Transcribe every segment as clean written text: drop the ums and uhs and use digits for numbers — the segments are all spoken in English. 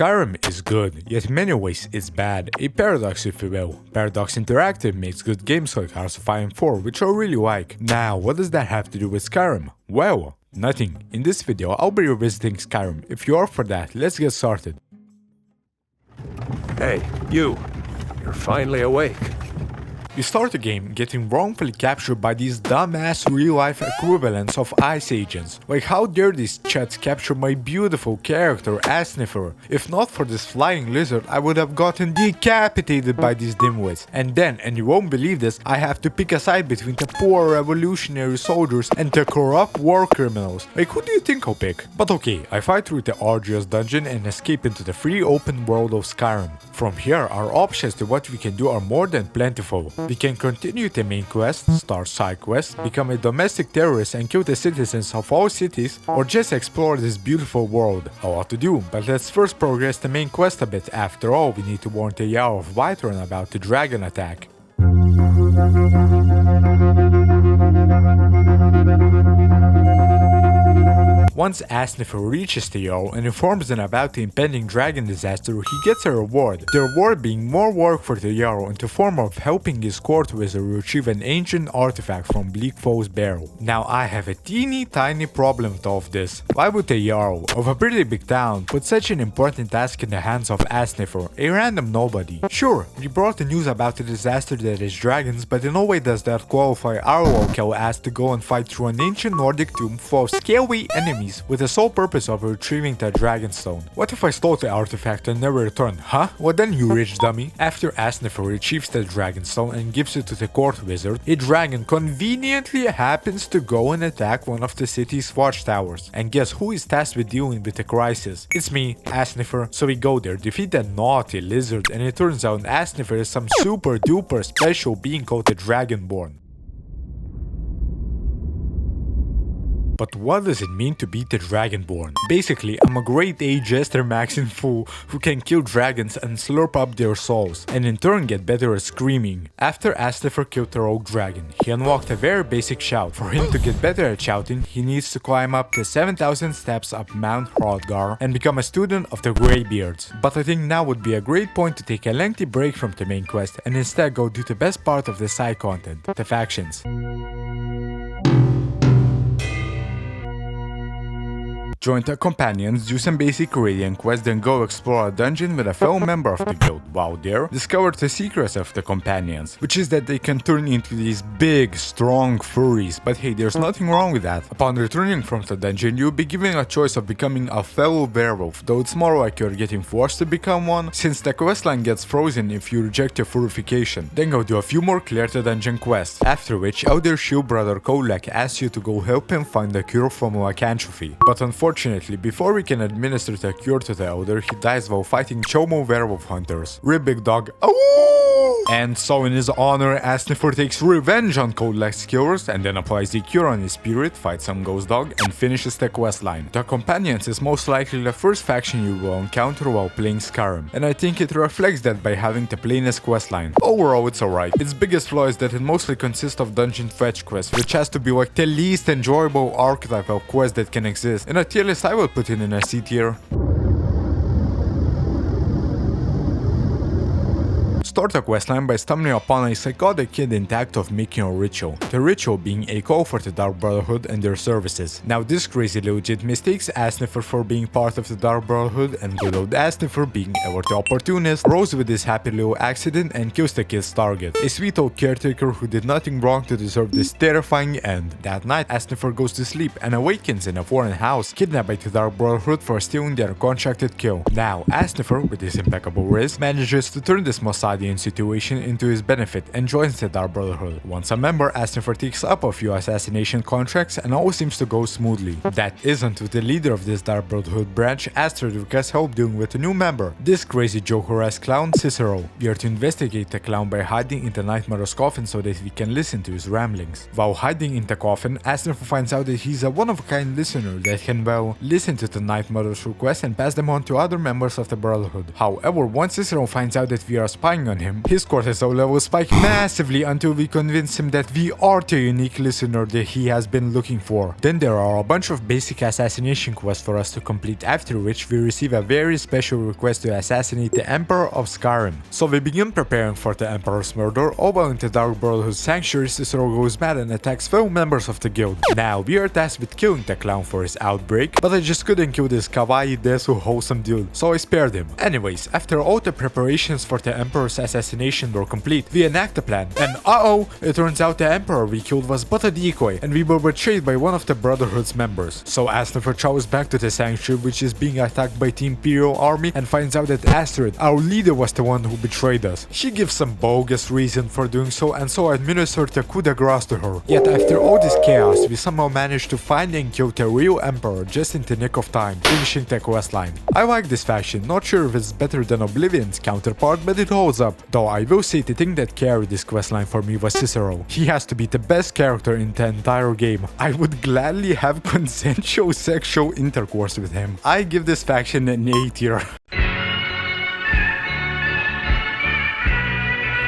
Skyrim is good, yet in many ways it's bad. A paradox if you will. Paradox Interactive makes good games like Hearts of Iron 4, which I really like. Now, what does that have to do with Skyrim? Well, nothing. In this video, I'll be revisiting Skyrim. If you are for that, let's get started. Hey, you're finally awake. You start the game getting wrongfully captured by these dumbass real-life equivalents of ice agents. Like, how dare these chats capture my beautiful character AssSniffer? If not for this flying lizard, I would have gotten decapitated by these dimwits. And then, and you won't believe this, I have to pick a side between the poor revolutionary soldiers and the corrupt war criminals. Like, who do you think I'll pick? But okay, I fight through the arduous dungeon and escape into the free open world of Skyrim. From here, our options to what we can do are more than plentiful. We can continue the main quest, start side quests, become a domestic terrorist and kill the citizens of all cities, or just explore this beautiful world. A lot to do, but let's first progress the main quest a bit. After all, we need to warn the Jarl of Whiterun about the dragon attack. Once AssSniffer reaches the Jarl and informs them about the impending dragon disaster, he gets a reward. The reward being more work for the Jarl in the form of helping his court wizard retrieve an ancient artifact from Bleakfall's barrel. Now I have a teeny tiny problem with all of this. Why would the Jarl of a pretty big town put such an important task in the hands of AssSniffer, a random nobody? Sure, we brought the news about the disaster that is dragons, but in no way does that qualify our local ass to go and fight through an ancient Nordic tomb full of scary enemies with the sole purpose of retrieving the Dragonstone. What if I stole the artifact and never returned, huh? Well then, you rich dummy. After AssSniffer retrieves the Dragonstone and gives it to the court wizard, a dragon conveniently happens to go and attack one of the city's watchtowers. And guess who is tasked with dealing with the crisis? It's me, AssSniffer. So we go there, defeat that naughty lizard, and it turns out AssSniffer is some super duper special being called the Dragonborn. But what does it mean to be the Dragonborn? Basically, I'm a grade A jester maxing fool who can kill dragons and slurp up their souls, and in turn get better at screaming. After AssSniffer killed the rogue dragon, he unlocked a very basic shout. For him to get better at shouting, he needs to climb up the 7,000 steps up Mount Hrothgar and become a student of the Greybeards. But I think now would be a great point to take a lengthy break from the main quest and instead go do the best part of the side content, the factions. Join the companions, do some basic raiding quests, then go explore a dungeon with a fellow member of the guild. While there, discover the secrets of the companions, which is that they can turn into these big, strong furries. But hey, there's nothing wrong with that. Upon returning from the dungeon, you'll be given a choice of becoming a fellow werewolf, though it's more like you're getting forced to become one, since the questline gets frozen if you reject your furification. Then go do a few more clear the dungeon quests, after which Elder Shield Brother Kolak asks you to go help him find the cure from lycanthropy. But unfortunately, before we can administer the cure to the Elder, he dies while fighting Chomo werewolf hunters. Rip big dog. Ooh! And so in his honor, AssSniffer takes revenge on Kodlak's cures and then applies the cure on his spirit, fights some ghost dog, and finishes the questline. The Companions is most likely the first faction you will encounter while playing Skyrim, and I think it reflects that by having the plainest questline. Overall, it's alright. Its biggest flaw is that it mostly consists of dungeon fetch quests, which has to be like the least enjoyable archetype of quest that can exist. In a tier list, I will put it in a C tier. Start a questline by stumbling upon a psychotic kid in the act of making a ritual. The ritual being a call for the Dark Brotherhood and their services. Now this crazy legit mistakes AssSniffer for being part of the Dark Brotherhood, and good old AssSniffer, being ever the opportunist, rolls with this happy little accident and kills the kid's target. A sweet old caretaker who did nothing wrong to deserve this terrifying end. That night, AssSniffer goes to sleep and awakens in a foreign house, kidnapped by the Dark Brotherhood for stealing their contracted kill. Now, AssSniffer, with his impeccable wrist, manages to turn this Mossadian situation into his benefit and joins the Dark Brotherhood. Once a member, AssSniffer takes up a few assassination contracts and all seems to go smoothly. That is until the leader of this Dark Brotherhood branch asks her to request help dealing with a new member, this crazy Joker-ass clown Cicero. We are to investigate the clown by hiding in the Nightmare's coffin so that we can listen to his ramblings. While hiding in the coffin, AssSniffer finds out that he's a one-of-a-kind listener that can, well, listen to the Nightmare's requests and pass them on to other members of the Brotherhood. However, once Cicero finds out that we are spying on him, his cortisol levels spike massively until we convince him that we are the unique listener that he has been looking for. Then there are a bunch of basic assassination quests for us to complete, after which we receive a very special request to assassinate the Emperor of Skyrim. So we begin preparing for the Emperor's murder, all while in the Dark Brotherhood sanctuary Cicero goes mad and attacks fellow members of the guild. Now we are tasked with killing the clown for his outbreak, but I just couldn't kill this kawaii desu wholesome dude, so I spared him. Anyways, after all the preparations for the Emperor's assassination were complete, we enact the plan, and it turns out the Emperor we killed was but a decoy, and we were betrayed by one of the Brotherhood's members. So AssSniffer travels back to the sanctuary, which is being attacked by the Imperial army, and finds out that Astrid, our leader, was the one who betrayed us. She gives some bogus reason for doing so, and so administered the coup de grace to her. Yet after all this chaos, we somehow managed to find and kill the real Emperor just in the nick of time, finishing the questline. I like this faction, not sure if it's better than Oblivion's counterpart, but it holds up. Though I will say the thing that carried this questline for me was Cicero. He has to be the best character in the entire game. I would gladly have consensual sexual intercourse with him. I give this faction an A tier.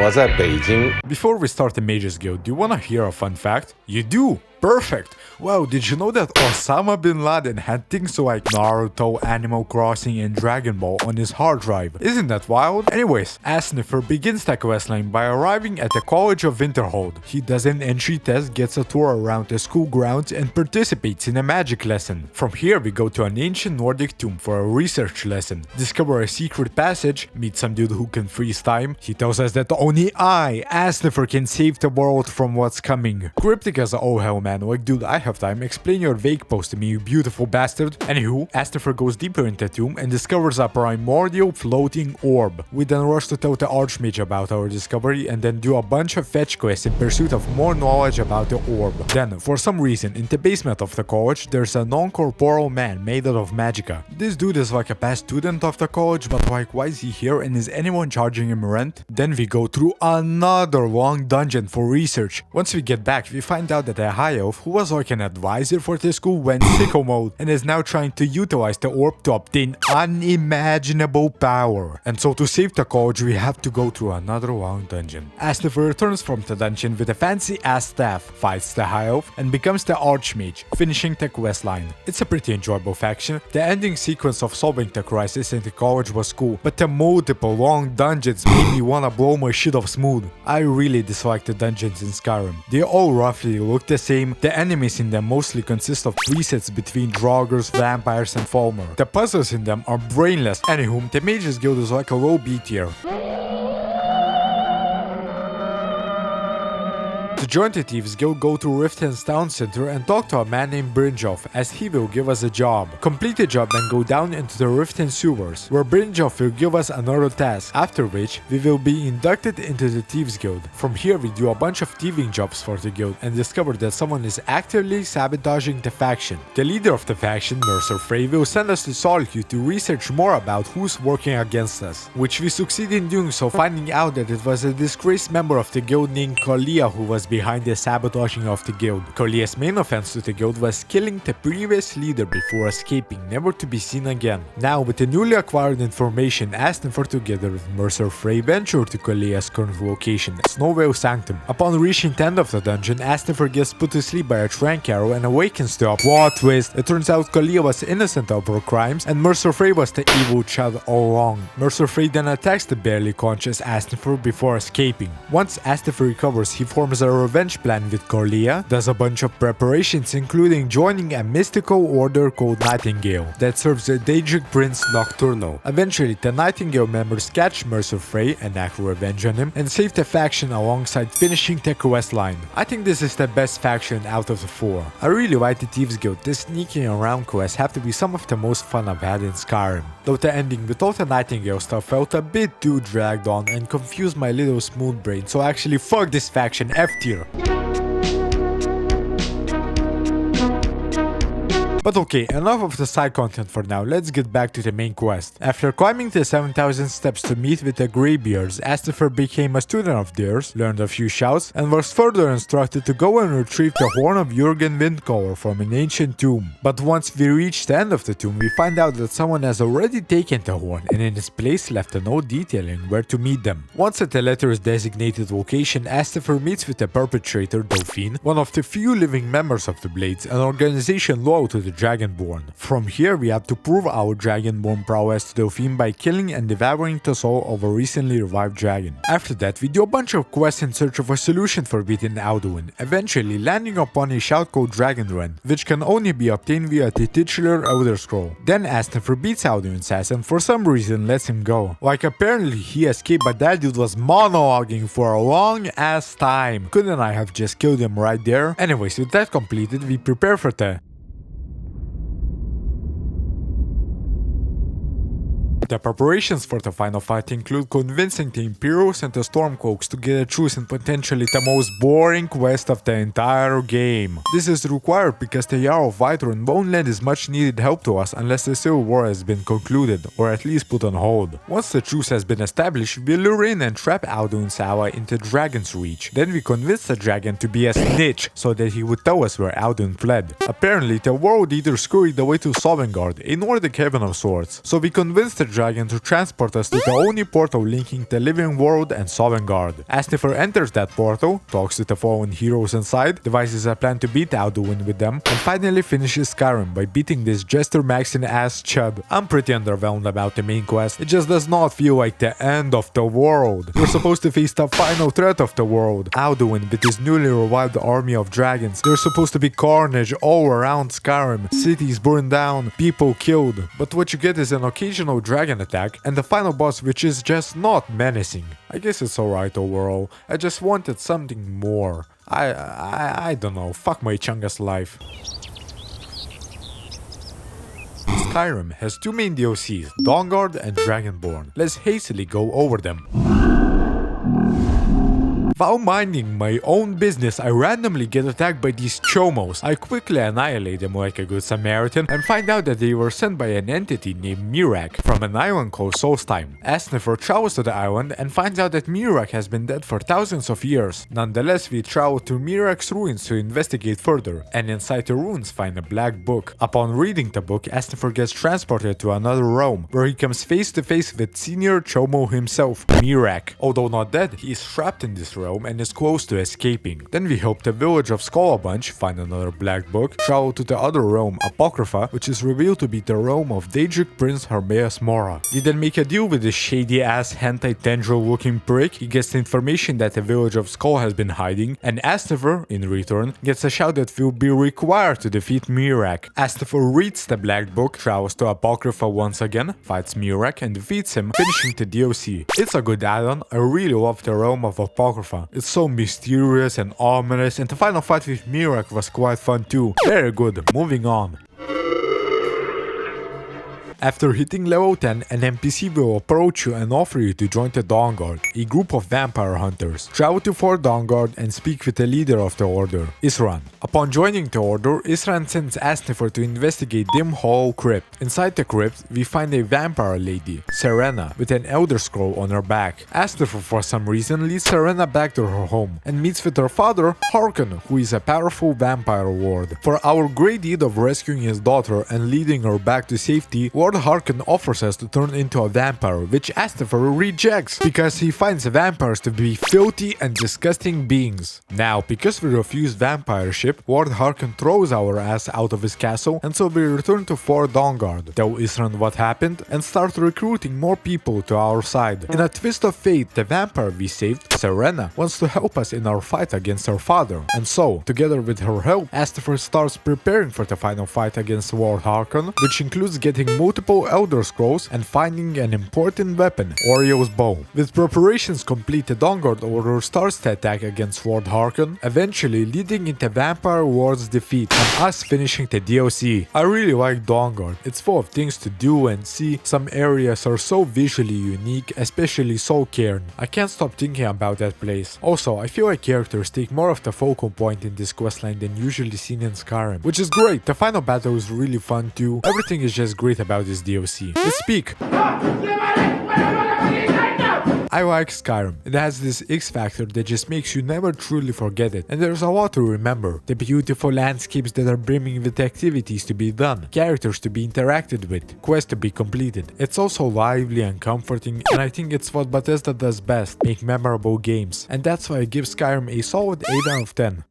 我在北京。 Before we start the Mages Guild, do you wanna hear a fun fact? You do! Perfect! Wow, did you know that Osama bin Laden had things like Naruto, Animal Crossing, and Dragon Ball on his hard drive? Isn't that wild? Anyways, AssSniffer begins the questline by arriving at the College of Winterhold. He does an entry test, gets a tour around the school grounds, and participates in a magic lesson. From here, we go to an ancient Nordic tomb for a research lesson, discover a secret passage, meet some dude who can freeze time. He tells us that only I, AssSniffer, can save the world from what's coming. Cryptic as all hell, man. Like, dude, I have time. Explain your vague post to me, you beautiful bastard. Anywho, AssSniffer goes deeper into the tomb and discovers a primordial floating orb. We then rush to tell the Archmage about our discovery and then do a bunch of fetch quests in pursuit of more knowledge about the orb. Then, for some reason, in the basement of the college, there's a non-corporeal man made out of magicka. This dude is like a past student of the college, but like, why is he here and is anyone charging him rent? Then we go through another long dungeon for research. Once we get back, we find out that a high elf, who was like an advisor for the school, went sicko mode and is now trying to utilize the orb to obtain unimaginable power. And so to save the college, we have to go through another long dungeon. AssSniffer returns from the dungeon with a fancy ass staff, fights the high elf, and becomes the Archmage, finishing the questline. It's a pretty enjoyable faction. The ending sequence of solving the crisis in the college was cool, but the multiple long dungeons made me wanna blow my shit off smooth. I really dislike the dungeons in Skyrim. They all roughly look the same. The enemies in them mostly consist of presets between Draugrs, vampires, and Falmer. The puzzles in them are brainless. Anywho, the Mages Guild is like a low B tier. To join the Thieves Guild, go to Riften's town center and talk to a man named Brynjolf, as he will give us a job. Complete the job and go down into the Riften sewers, where Brynjolf will give us another task, after which we will be inducted into the Thieves Guild. From here we do a bunch of thieving jobs for the guild and discover that someone is actively sabotaging the faction. The leader of the faction, Mercer Frey, will send us to Solitude to research more about who's working against us, which we succeed in doing so, finding out that it was a disgraced member of the guild named Kalia who was behind the sabotaging of the guild. Kalia's main offense to the guild was killing the previous leader before escaping, never to be seen again. Now, with the newly acquired information, AssSniffer together with Mercer Frey venture to Kalia's current location, Snowvale Sanctum. Upon reaching the end of the dungeon, AssSniffer gets put to sleep by a trank arrow and awakens to a plot twist. It turns out Kalia was innocent of her crimes and Mercer Frey was the evil child all along. Mercer Frey then attacks the barely conscious AssSniffer before escaping. Once AssSniffer recovers, he forms a revenge plan with Kalia, does a bunch of preparations including joining a mystical order called Nightingale that serves the Daedric Prince Nocturnal. Eventually, the Nightingale members catch Mercer Frey, enact revenge on him, and save the faction alongside finishing the questline. I think this is the best faction out of the four. I really like the Thieves Guild. The sneaking around quests have to be some of the most fun I've had in Skyrim. Though the ending with all the Nightingale stuff felt a bit too dragged on and confused my little smooth brain, so actually fuck this faction, F tier. But okay, enough of the side content for now, let's get back to the main quest. After climbing the 7,000 steps to meet with the Greybeards, AssSniffer became a student of theirs, learned a few shouts, and was further instructed to go and retrieve the horn of Jurgen Windcaller from an ancient tomb. But once we reach the end of the tomb, we find out that someone has already taken the horn and in its place left a note detailing where to meet them. Once at the letter's designated location, AssSniffer meets with the perpetrator, Dauphine, one of the few living members of the Blades, an organization loyal to the Dragonborn. From here, we have to prove our Dragonborn prowess to Dauphine by killing and devouring the soul of a recently revived dragon. After that, we do a bunch of quests in search of a solution for beating Alduin, eventually landing upon a shout called Dragonrend, which can only be obtained via the titular Elder Scroll. Then AssSniffer beats Alduin's ass and for some reason lets him go. Like apparently he escaped, but that dude was monologuing for a long ass time. Couldn't I have just killed him right there? Anyways, with that completed, we prepare for the preparations for the final fight include convincing the Imperials and the Stormcloaks to get a truce in potentially the most boring quest of the entire game. This is required because the Jarl of Whiterun won't lend his much needed help to us unless the Civil War has been concluded, or at least put on hold. Once the truce has been established, we lure in and trap Alduin's ally into Dragon's Reach. Then we convince the dragon to be a snitch so that he would tell us where Alduin fled. Apparently, the World Eater scurried away to Sovngarde, a Nordic heaven of sorts, so we convince the dragon to transport us to the only portal linking the living world and Sovngarde. AssSniffer enters that portal, talks to the fallen heroes inside, devises a plan to beat Alduin with them, and finally finishes Skyrim by beating this Jester Maxin ass chud. I'm pretty underwhelmed about the main quest. It just does not feel like the end of the world. We're supposed to face the final threat of the world, Alduin with his newly revived army of dragons. There's supposed to be carnage all around Skyrim, cities burned down, people killed, but what you get is an occasional dragon attack and the final boss which is just not menacing. I guess it's alright overall. I just wanted something more. I don't know, fuck my Chungus life. Skyrim has two main DLCs, Dawnguard and Dragonborn. Let's hastily go over them. While minding my own business, I randomly get attacked by these chomos. I quickly annihilate them like a good Samaritan and find out that they were sent by an entity named Mirak from an island called Solstheim. AssSniffer travels to the island and finds out that Mirak has been dead for thousands of years. Nonetheless, we travel to Mirak's ruins to investigate further, and inside the ruins find a black book. Upon reading the book, AssSniffer gets transported to another realm, where he comes face to face with senior chomo himself, Mirak. Although not dead, he is trapped in this realm and is close to escaping. Then we help the village of Skullabunch find another black book, travel to the other realm, Apocrypha, which is revealed to be the realm of Daedric Prince Hermaeus Mora. We then make a deal with this shady ass hentai tendril looking prick. He gets the information that the village of Skull has been hiding, and AssSniffer, in return, gets a shout that will be required to defeat Mirak. AssSniffer reads the black book, travels to Apocrypha once again, fights Mirak and defeats him, finishing the DLC. It's a good add-on. I really love the realm of Apocrypha. It's so mysterious and ominous, and the final fight with Mirak was quite fun too. Very good, moving on. After hitting level 10, an NPC will approach you and offer you to join the Dawnguard, a group of vampire hunters. Travel to Fort Dawnguard and speak with the leader of the order, Isran. Upon joining the order, Isran sends AssSniffer to investigate Dim Hollow Crypt. Inside the crypt, we find a vampire lady, Serena, with an Elder Scroll on her back. AssSniffer for some reason leads Serena back to her home and meets with her father, Harkon, who is a powerful vampire lord. For our great deed of rescuing his daughter and leading her back to safety, Lord Harkon offers us to turn into a vampire, which AssSniffer rejects because he finds vampires to be filthy and disgusting beings. Now, because we refuse vampireship, Lord Harkon throws our ass out of his castle, and so we return to Fort Dawnguard, tell Isran what happened, and start recruiting more people to our side. In a twist of fate, the vampire we saved, Serena, wants to help us in our fight against her father, and so, together with her help, AssSniffer starts preparing for the final fight against Lord Harkon, which includes getting multiple Elder Scrolls and finding an important weapon, Orio's bow. With preparations complete, the Dawnguard order starts the attack against Lord Harkon, eventually leading into Vampire Lord's defeat and us finishing the DLC. I really like Dawnguard. It's full of things to do and see. Some areas are so visually unique, especially Soul Cairn. I can't stop thinking about about that place. Also, I feel like characters take more of the focal point in this questline than usually seen in Skyrim, which is great. The final battle is really fun too. Everything is just great about this DLC. Let's speak. I like Skyrim. It has this X factor that just makes you never truly forget it, and there's a lot to remember. The beautiful landscapes that are brimming with activities to be done, characters to be interacted with, quests to be completed. It's also lively and comforting, and I think it's what Bethesda does best, make memorable games. And that's why I give Skyrim a solid 8 out of 10.